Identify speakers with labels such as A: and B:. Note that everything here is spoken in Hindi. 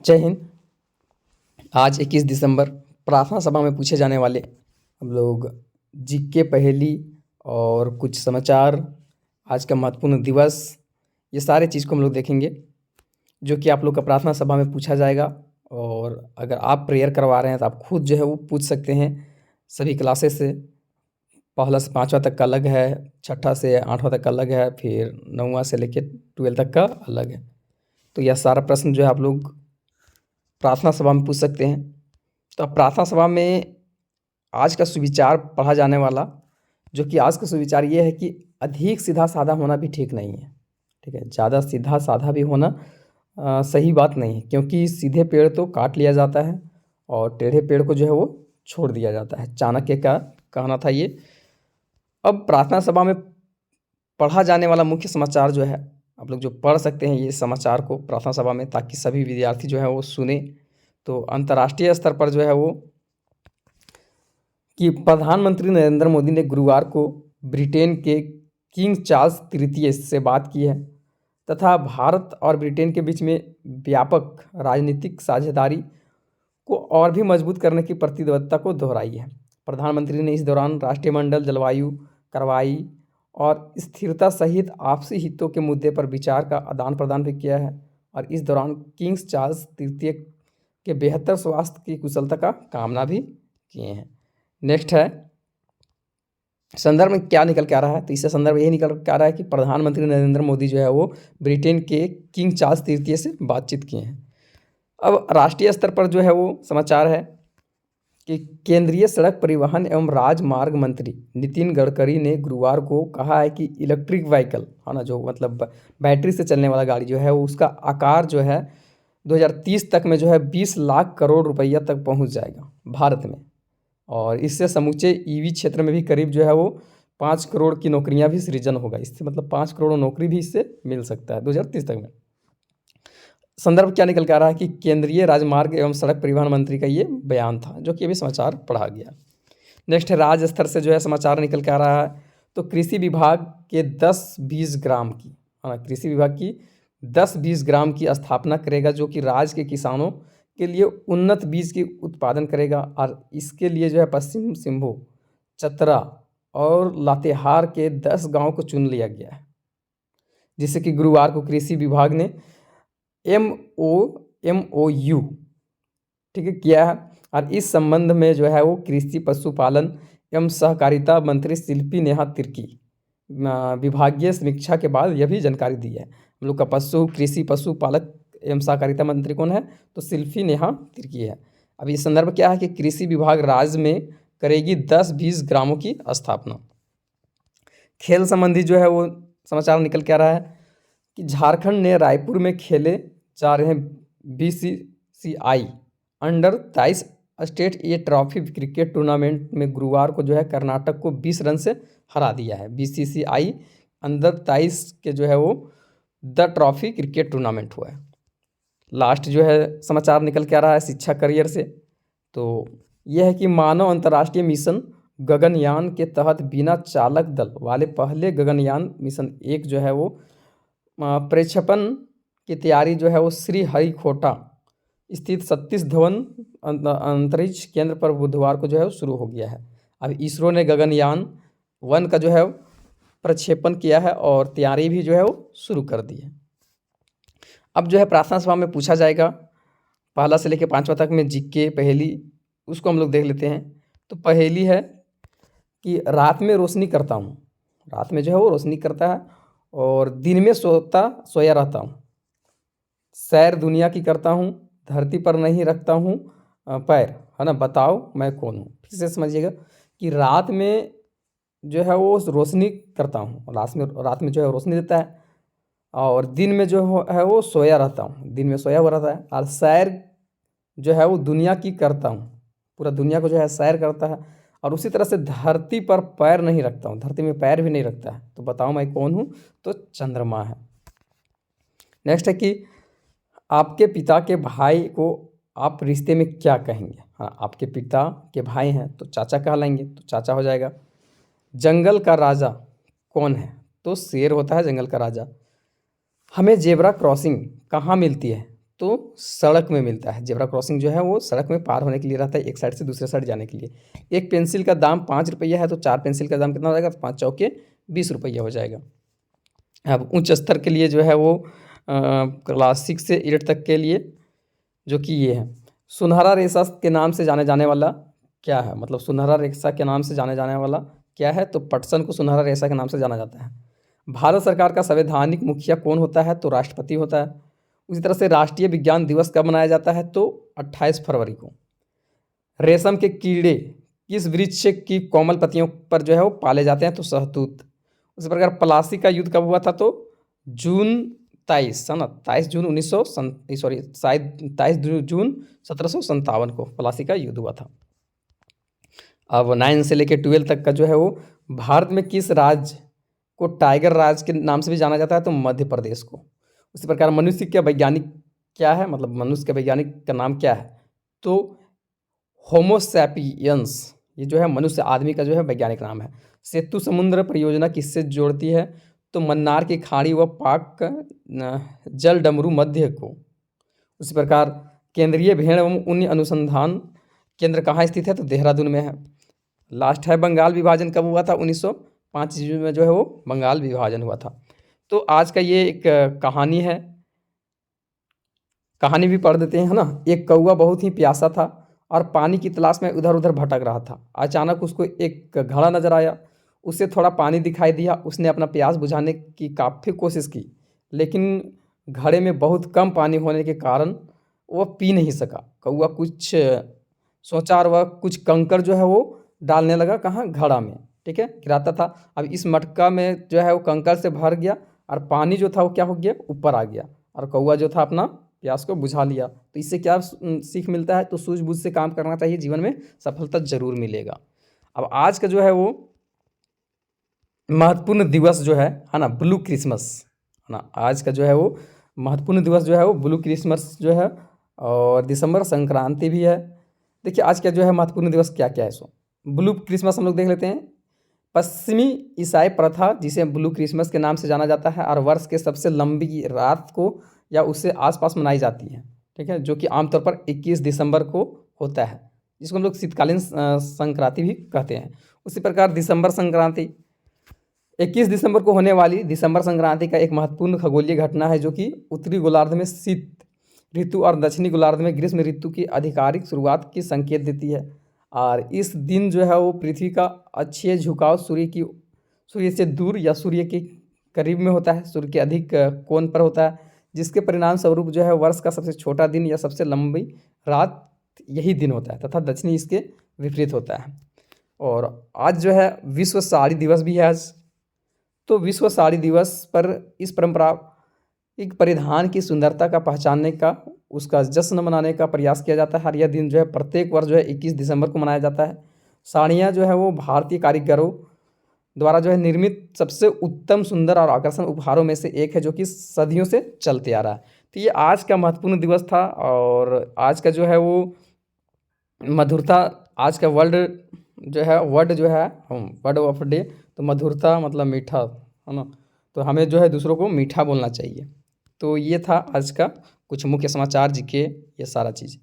A: जय हिंद। आज 21 दिसंबर प्रार्थना सभा में पूछे जाने वाले हम लोग जीके पहेली और कुछ समाचार, आज का महत्वपूर्ण दिवस, ये सारे चीज़ को हम लोग देखेंगे जो कि आप लोग का प्रार्थना सभा में पूछा जाएगा। और अगर आप प्रेयर करवा रहे हैं तो आप खुद जो है वो पूछ सकते हैं। सभी क्लासेस से पहला से पाँचवा तक का अलग है, छठा से आठवां तक का अलग है, फिर नौवां से लेकर 12 तक का अलग है। तो यह सारा प्रश्न जो है आप लोग प्रार्थना सभा में पूछ सकते हैं। तो अब प्रार्थना सभा में आज का सुविचार पढ़ा जाने वाला, जो कि आज का सुविचार ये है कि अधिक सीधा साधा होना भी ठीक नहीं है। ठीक है, ज़्यादा सीधा साधा भी होना सही बात नहीं है, क्योंकि सीधे पेड़ तो काट लिया जाता है और टेढ़े पेड़ को जो है वो छोड़ दिया जाता है। चाणक्य का कहना था ये। अब प्रार्थना सभा में पढ़ा जाने वाला मुख्य समाचार जो है, आप लोग जो पढ़ सकते हैं ये समाचार को प्रार्थना सभा में, ताकि सभी विद्यार्थी जो है वो सुने। तो अंतर्राष्ट्रीय स्तर पर जो है वो कि प्रधानमंत्री नरेंद्र मोदी ने गुरुवार को ब्रिटेन के किंग चार्ल्स तृतीय से बात की है तथा भारत और ब्रिटेन के बीच में व्यापक राजनीतिक साझेदारी को और भी मजबूत करने की प्रतिबद्धता को दोहराई है। प्रधानमंत्री ने इस दौरान राष्ट्रमंडल, जलवायु, कार्रवाई और स्थिरता सहित आपसी हितों के मुद्दे पर विचार का आदान प्रदान भी किया है। और इस दौरान किंग चार्ल्स तृतीय के बेहतर स्वास्थ्य की कुशलता का कामना भी किए हैं। नेक्स्ट है संदर्भ में क्या निकल के आ रहा है, तो इससे संदर्भ यही निकल के आ रहा है कि प्रधानमंत्री नरेंद्र मोदी जो है वो ब्रिटेन के किंग चार्ल्स तृतीय से बातचीत किए हैं। अब राष्ट्रीय स्तर पर जो है वो समाचार है कि केंद्रीय सड़क परिवहन एवं राजमार्ग मंत्री नितिन गडकरी ने गुरुवार को कहा है कि इलेक्ट्रिक व्हीकल है ना, जो मतलब बैटरी से चलने वाला गाड़ी जो है वो, उसका आकार जो है 2030 तक में जो है 20 लाख करोड़ रुपया तक पहुंच जाएगा भारत में। और इससे समूचे ईवी क्षेत्र में भी करीब जो है वो 5 करोड़ की नौकरियां भी सृजन होगा। इससे मतलब 5 करोड़ नौकरी भी इससे मिल सकता है 2030 तक में। संदर्भ क्या निकल के आ रहा है कि केंद्रीय राजमार्ग एवं सड़क परिवहन मंत्री का ये बयान था, जो कि अभी समाचार पढ़ा गया। नेक्स्ट है राज्य स्तर से जो है समाचार निकल के आ रहा है। तो कृषि विभाग के 10-20 ग्राम की कृषि विभाग की 10-20 ग्राम की स्थापना करेगा, जो कि राज्य के किसानों के लिए उन्नत बीज की उत्पादन करेगा। और इसके लिए जो है पश्चिम सिंभू, चतरा और लातेहार के 10 गाँव को चुन लिया गया है, जिससे कि गुरुवार को कृषि विभाग ने MOU ठीक है किया है। और इस संबंध में जो है वो कृषि, पशुपालन एवं सहकारिता मंत्री शिल्पी नेहा तिर्की विभागीय समीक्षा के बाद यह भी जानकारी दी है। हम लोग का कृषि पशुपालक एवं सहकारिता मंत्री कौन है, तो शिल्पी नेहा तिर्की है। अब ये संदर्भ क्या है कि कृषि विभाग राज्य में करेगी 10-20 ग्रामों की स्थापना। खेल संबंधी जो है वो समाचार निकल के आ रहा है कि झारखंड ने रायपुर में खेले जा रहे BCCI अंडर-23 state A trophy cricket tournament में गुरुवार को जो है कर्नाटक को 20 रन से हरा दिया है। BCCI अंडर-23 के जो है वो द ट्रॉफी क्रिकेट टूर्नामेंट हुआ है। लास्ट जो है समाचार निकल के आ रहा है शिक्षा करियर से। तो यह है कि मानव अंतर्राष्ट्रीय मिशन गगनयान के तहत बिना चालक दल वाले पहले गगनयान मिशन 1 जो है वो प्रक्षेपण की तैयारी जो है वो श्रीहरिकोटा स्थित सतीश धवन अंतरिक्ष केंद्र पर बुधवार को जो है वो शुरू हो गया है। अब इसरो ने गगनयान 1 का जो है प्रक्षेपण किया है और तैयारी भी जो है वो शुरू कर दी है। अब जो है प्रार्थना सभा में पूछा जाएगा पहला से लेकर पाँचवा तक में जीके पहेली, उसको हम लोग देख लेते हैं। तो पहेली है कि रात में रोशनी करता हूँ, रात में जो है वो रोशनी करता है और दिन में सोया रहता हूँ, सैर दुनिया की करता हूँ, धरती पर नहीं रखता हूँ पैर, है ना, बताओ मैं कौन हूँ। फिर से समझिएगा कि रात में जो है वो रोशनी करता हूँ, रात में जो है रोशनी देता है, और दिन में जो है वो सोया रहता हूँ, दिन में सोया हुआ रहता है, और सैर जो है वो दुनिया की करता हूँ, पूरा दुनिया को जो है सैर करता है, और उसी तरह से धरती पर पैर नहीं रखता हूँ, धरती में पैर भी नहीं रखता है, तो बताओ मैं कौन हूँ, तो चंद्रमा है। नेक्स्ट है कि आपके पिता के भाई को आप रिश्ते में क्या कहेंगे। हाँ, आपके पिता के भाई हैं तो चाचा कहलाएंगे, तो चाचा हो जाएगा। जंगल का राजा कौन है, तो शेर होता है जंगल का राजा। हमें जेब्रा क्रॉसिंग कहाँ मिलती है, तो सड़क में मिलता है। ज़ेब्रा क्रॉसिंग जो है वो सड़क में पार होने के लिए रहता है, एक साइड से दूसरे साइड जाने के लिए। एक पेंसिल का दाम 5 रुपया है, तो 4 पेंसिल का दाम कितना हो जाएगा? 5 चौके 20 रुपया हो जाएगा। अब उच्च स्तर के लिए जो है वो क्लास 6 से 8 तक के लिए जो कि ये है, सुनहरा रेखा के नाम से जाने जाने वाला क्या है? मतलब सुनहरा रेखा के नाम से जाने जाने वाला क्या है? तो पटसन को सुनहरा रेखा के नाम से जाना जाता है। भारत सरकार का संवैधानिक मुखिया कौन होता है? तो राष्ट्रपति होता है। उसी तरह से राष्ट्रीय विज्ञान दिवस कब मनाया जाता है? तो 28 फरवरी को। रेशम के कीड़े किस वृक्ष की कोमल पत्तियों पर जो है वो पाले जाते हैं? तो शहतूत। उसी प्रकार प्लासी का युद्ध कब हुआ था? तो जून 23 है ना, 23 जून 1757 को प्लासी का युद्ध हुआ था। अब 9 से लेकर 12 तक का जो है वो भारत में किस राज्य को टाइगर राज्य के नाम से भी जाना जाता है? तो मध्य प्रदेश को। उसी प्रकार मनुष्य का वैज्ञानिक क्या है? मतलब मनुष्य के वैज्ञानिक का नाम क्या है? तो होमोसैपियंस, ये जो है मनुष्य आदमी का जो है वैज्ञानिक नाम है। सेतु समुद्र परियोजना किससे जोड़ती है? तो मन्नार की खाड़ी व पाक जल डमरू मध्य को। उसी प्रकार केंद्रीय भेड़ एवं ऊन अनुसंधान केंद्र कहाँ स्थित है? तो देहरादून में है। लास्ट है बंगाल विभाजन कब हुआ था? 1905 ईस्वी में जो है वो बंगाल विभाजन हुआ था। तो आज का ये एक कहानी है, कहानी भी पढ़ देते हैं, है ना। एक कौवा बहुत ही प्यासा था और पानी की तलाश में उधर उधर भटक रहा था। अचानक उसको एक घड़ा नजर आया, उसे थोड़ा पानी दिखाई दिया। उसने अपना प्यास बुझाने की काफ़ी कोशिश की, लेकिन घड़े में बहुत कम पानी होने के कारण वह पी नहीं सका। कौवा कुछ सोचा और वह कुछ कंकर जो है वो डालने लगा, कहाँ? घड़ा में, ठीक है, गिराता था। अब इस मटका में जो है वो कंकर से भर गया और पानी जो था वो क्या हो गया? ऊपर आ गया, और कौवा जो था अपना प्यास को बुझा लिया। तो इससे क्या सीख मिलता है? तो सूझबूझ से काम करना चाहिए, जीवन में सफलता जरूर मिलेगा। अब आज का जो है वो महत्वपूर्ण दिवस जो है ना, ब्लू क्रिसमस, है ना। आज का जो है वो महत्वपूर्ण दिवस जो है वो ब्लू क्रिसमस जो है, और दिसंबर संक्रांति भी है। देखिए आज का जो है महत्वपूर्ण दिवस क्या क्या है। सो ब्लू क्रिसमस हम लोग देख लेते हैं। पश्चिमी ईसाई प्रथा जिसे ब्लू क्रिसमस के नाम से जाना जाता है, और वर्ष के सबसे लंबी रात को या उससे आसपास मनाई जाती है, ठीक है, जो कि आमतौर पर 21 दिसंबर को होता है, जिसको हम लोग शीतकालीन संक्रांति भी कहते हैं। उसी प्रकार दिसंबर संक्रांति 21 दिसंबर को होने वाली दिसंबर संक्रांति का एक महत्वपूर्ण खगोलीय घटना है, जो कि उत्तरी गोलार्ध में शीत ऋतु और दक्षिणी गोलार्ध में ग्रीष्म ऋतु की आधिकारिक शुरुआत की संकेत देती है। और इस दिन जो है वो पृथ्वी का अक्षीय झुकाव सूर्य से दूर या सूर्य के करीब में होता है, सूर्य के अधिक कोण पर होता है, जिसके परिणाम स्वरूप जो है वर्ष का सबसे छोटा दिन या सबसे लंबी रात यही दिन होता है, तथा दक्षिणी इसके विपरीत होता है। और आज जो है विश्व साड़ी दिवस भी है आज। तो विश्व साड़ी दिवस पर इस पारंपरिक परिधान की सुंदरता का पहचानने का, उसका जश्न मनाने का प्रयास किया जाता है। और यह दिन जो है प्रत्येक वर्ष जो है 21 दिसंबर को मनाया जाता है। साड़ियाँ जो है वो भारतीय कारीगरों द्वारा जो है निर्मित सबसे उत्तम, सुंदर और आकर्षण उपहारों में से एक है, जो कि सदियों से चलते आ रहा है। तो ये आज का महत्वपूर्ण दिवस था। और आज का जो है वो मधुरता, आज का वर्ड जो है वर्ड ऑफ डे, तो मधुरता मतलब मीठा, है ना। तो हमें जो है दूसरों को मीठा बोलना चाहिए। तो ये था आज का कुछ मुख्य समाचार, जीके, ये सारा चीज़।